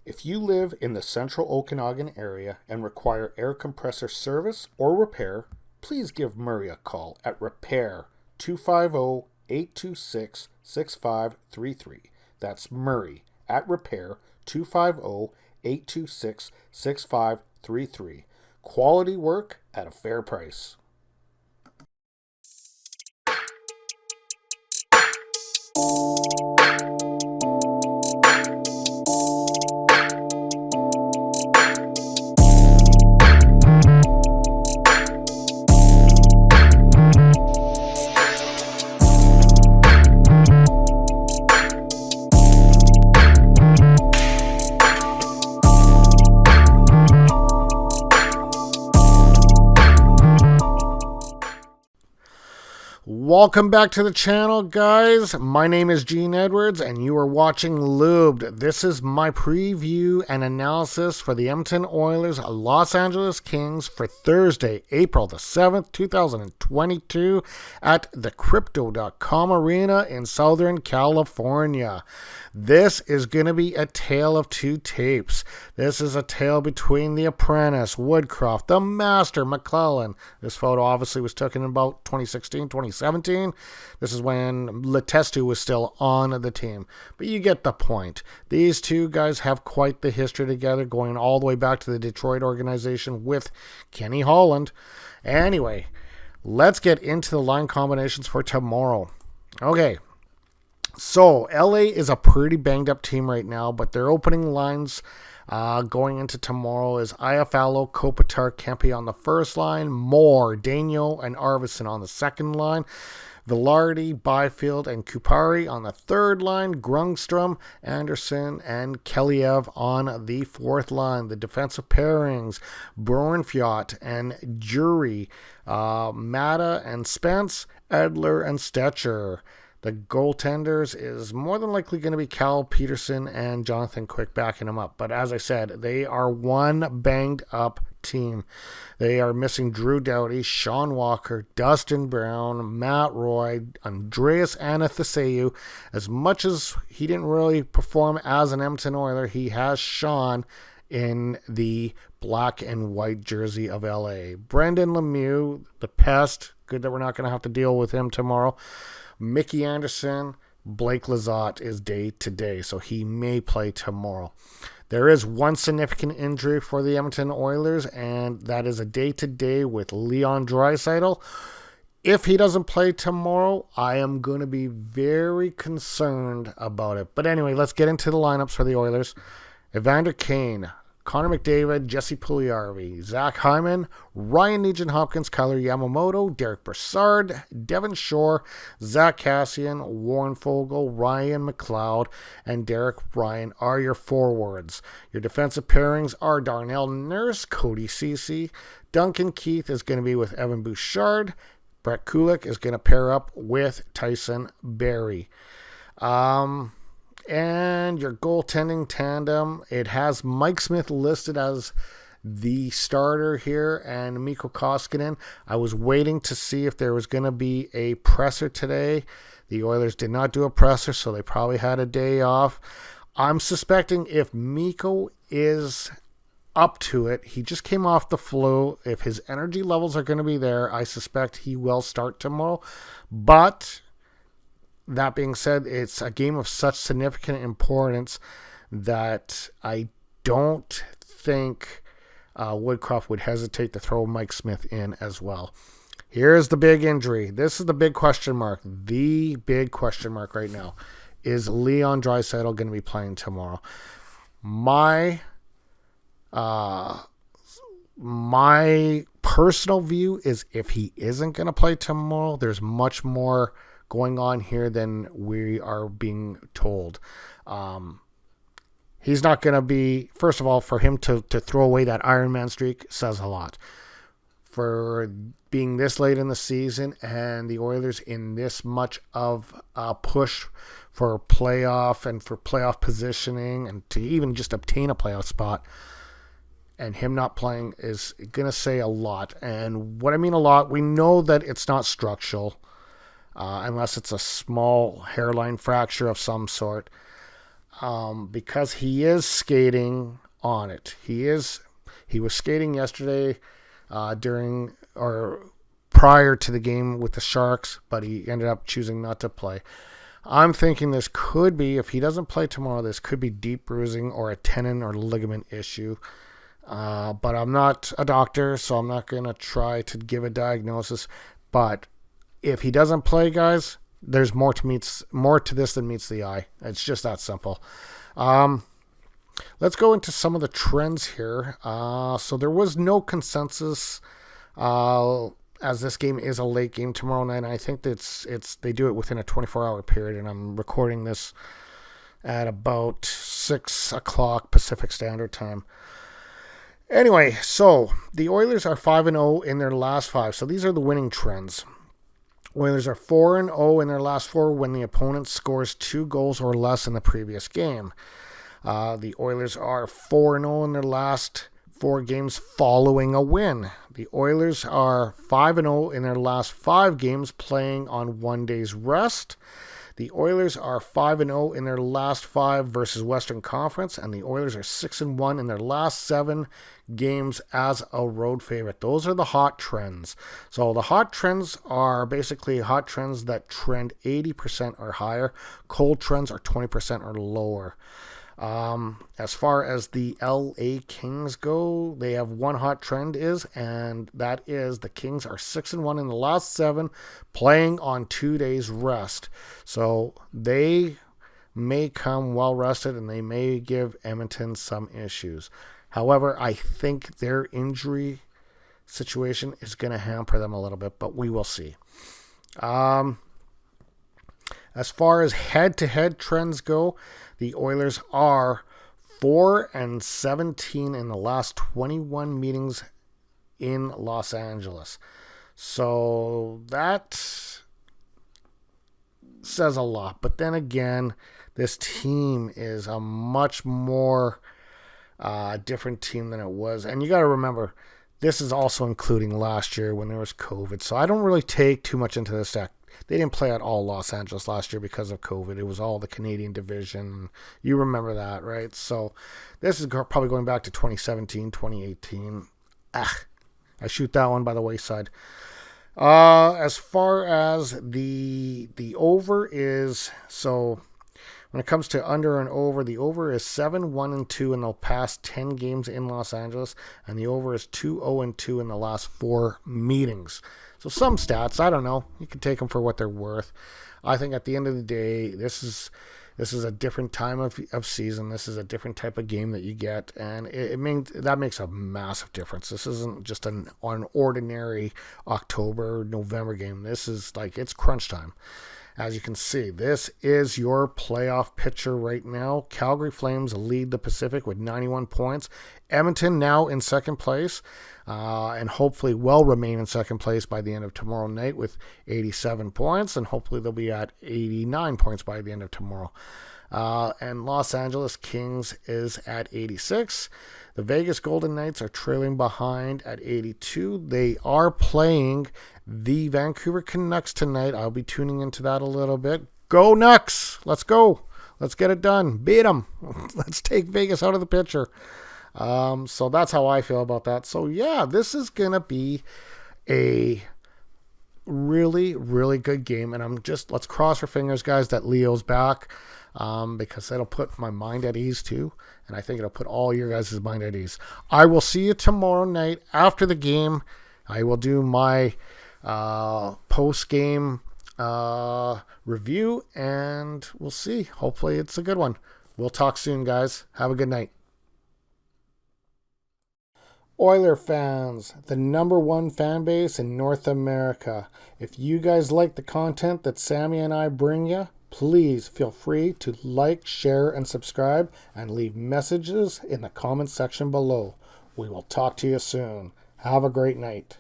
If you live in the central Okanagan area and require air compressor service or repair, please give Murray a call at Repair 250-826-6533. That's Murray at Repair 250-826-6533. Quality work at a fair price. Welcome back to the channel, guys. My name is Gene Edwards, and you are watching Lubed. This is my preview and analysis for the Edmonton Oilers Los Angeles Kings for Thursday, April the 7th, 2022 at the Crypto.com Arena in Southern California. This is going to be a tale of two tapes. This is a tale between the apprentice, Woodcroft, the master, McClellan. This photo obviously was taken in about 2016, 2017. This is when Letestu was still on the team. But you get the point. These two guys have quite the history together, going all the way back to the Detroit organization with Kenny Holland. Anyway, let's get into the line combinations for tomorrow. Okay. So, LA is a pretty banged up team right now, but their opening lines going into tomorrow is Iafallo, Kopitar, Kempe on the first line, Moore, Daigneault, and Arvidsson on the second line, Vilardi, Byfield, and Kupari on the third line, Grungstrom, Anderson, and Keliev on the fourth line. The defensive pairings, Bjornfjot and Jury, Mata and Spence, Edler and Stetcher. The goaltenders is more than likely going to be Cal Peterson and Jonathan Quick backing him up. But as I said, they are one banged up team. They are missing Drew Doughty, Sean Walker, Dustin Brown, Matt Roy, Andreas Anathaseou. As much as he didn't really perform as an Edmonton Oiler, he has Sean in the black and white jersey of LA. Brendan Lemieux, the pest. Good that we're not going to have to deal with him tomorrow. Mickey Anderson, Blake Lizotte is day to day, so he may play tomorrow. There is one significant injury for the Edmonton Oilers, and that is a day-to-day with Leon Draisaitl. If he doesn't play tomorrow, I am going to be very concerned about it. But anyway, let's get into the lineups for the Oilers. Evander Kane, Connor McDavid, Jesse Puljujarvi, Zach Hyman, Ryan Nugent-Hopkins, Kyler Yamamoto, Derek Brassard, Devin Shore, Zach Cassian, Warren Fogle, Ryan McLeod, and Derek Ryan are your forwards. Your defensive pairings are Darnell Nurse, Cody Ceci, Duncan Keith is going to be with Evan Bouchard, Brett Kulik is going to pair up with Tyson Barrie. And your goaltending tandem, it has Mike Smith listed as the starter here and Mikko Koskinen. I was waiting to see if there was going to be a presser today. The Oilers did not do a presser, so they probably had a day off. I'm suspecting if Mikko is up to it, he just came off the flu. If his energy levels are going to be there, I suspect he will start tomorrow. But that being said, it's a game of such significant importance that I don't think Woodcroft would hesitate to throw Mike Smith in as well. Here's the big injury. This is the big question mark. The big question mark right now. Is Leon Draisaitl going to be playing tomorrow? My personal view is if he isn't going to play tomorrow, there's much more going on here than we are being told. He's not going to be, first of all, for him to throw away that Iron Man streak says a lot. For being this late in the season and the Oilers in this much of a push for playoff and for playoff positioning and to even just obtain a playoff spot, and him not playing is going to say a lot. And what I mean a lot, we know that it's not structural. Unless it's a small hairline fracture of some sort. because he is skating on it. He was skating yesterday during or prior to the game with the Sharks, but he ended up choosing not to play. I'm thinking this could be, if he doesn't play tomorrow, this could be deep bruising or a tendon or ligament issue. But I'm not a doctor, so I'm not going to try to give a diagnosis. But if he doesn't play, guys, there's more to this than meets the eye. It's just that simple. Let's go into some of the trends here. So there was no consensus as this game is a late game tomorrow night. I think that they do it within a 24-hour period, and I'm recording this at about 6 o'clock Pacific Standard Time. Anyway, so the Oilers are 5-0 in their last 5. So these are the winning trends. Oilers are 4-0 in their last 4 when the opponent scores 2 goals or less in the previous game. The Oilers are 4-0 in their last 4 games following a win. The Oilers are 5-0 in their last 5 games playing on 1 day's rest. The Oilers are 5-0 in their last 5 versus Western Conference, and the Oilers are 6-1 in their last 7 games as a road favorite. Those are the hot trends. So the hot trends are basically hot trends that trend 80% or higher. Cold trends are 20% or lower. As far as the LA Kings go, they have one hot trend and that is the Kings are 6-1 in the last 7 playing on 2 days rest. So they may come well rested and they may give Edmonton some issues. However, I think their injury situation is going to hamper them a little bit, but we will see. As far as head-to-head trends go, the Oilers are 4-17 in the last 21 meetings in Los Angeles. So that says a lot. But then again, this team is a much more different team than it was. And you got to remember, this is also including last year when there was COVID. So I don't really take too much into this deck. They didn't play at all Los Angeles last year because of COVID. It was all the Canadian division. You remember that, right? So this is probably going back to 2017, 2018. I shoot that one by the wayside. As far as the over is, so when it comes to under and over, the over is 7-1-2 in the past 10 games in Los Angeles, and the over is 2-0-2 in the last 4 meetings. So some stats, I don't know. You can take them for what they're worth. I think at the end of the day, this is a different time of season. This is a different type of game that you get, and that makes a massive difference. This isn't just an ordinary October, November game. This is like, it's crunch time. As you can see, this is your playoff picture right now. Calgary Flames lead the Pacific with 91 points. Edmonton now in second place, and hopefully will remain in second place by the end of tomorrow night with 87 points, and hopefully they'll be at 89 points by the end of tomorrow. And Los Angeles Kings is at 86. The Vegas Golden Knights are trailing behind at 82. They are playing the Vancouver Canucks tonight. I'll be tuning into that a little bit. Go Nucks! Let's go. Let's get it done. Beat them. Let's take Vegas out of the picture. So that's how I feel about that. So yeah, this is going to be a really, really good game. And let's cross our fingers, guys, that Leo's back. Because that'll put my mind at ease too. And I think it'll put all your guys' mind at ease. I will see you tomorrow night after the game. I will do my post-game review, and we'll see. Hopefully it's a good one. We'll talk soon, guys. Have a good night. Oiler fans, the #1 fan base in North America. If you guys like the content that Sammy and I bring you, please feel free to like, share, and subscribe, and leave messages in the comment section below. We will talk to you soon. Have a great night.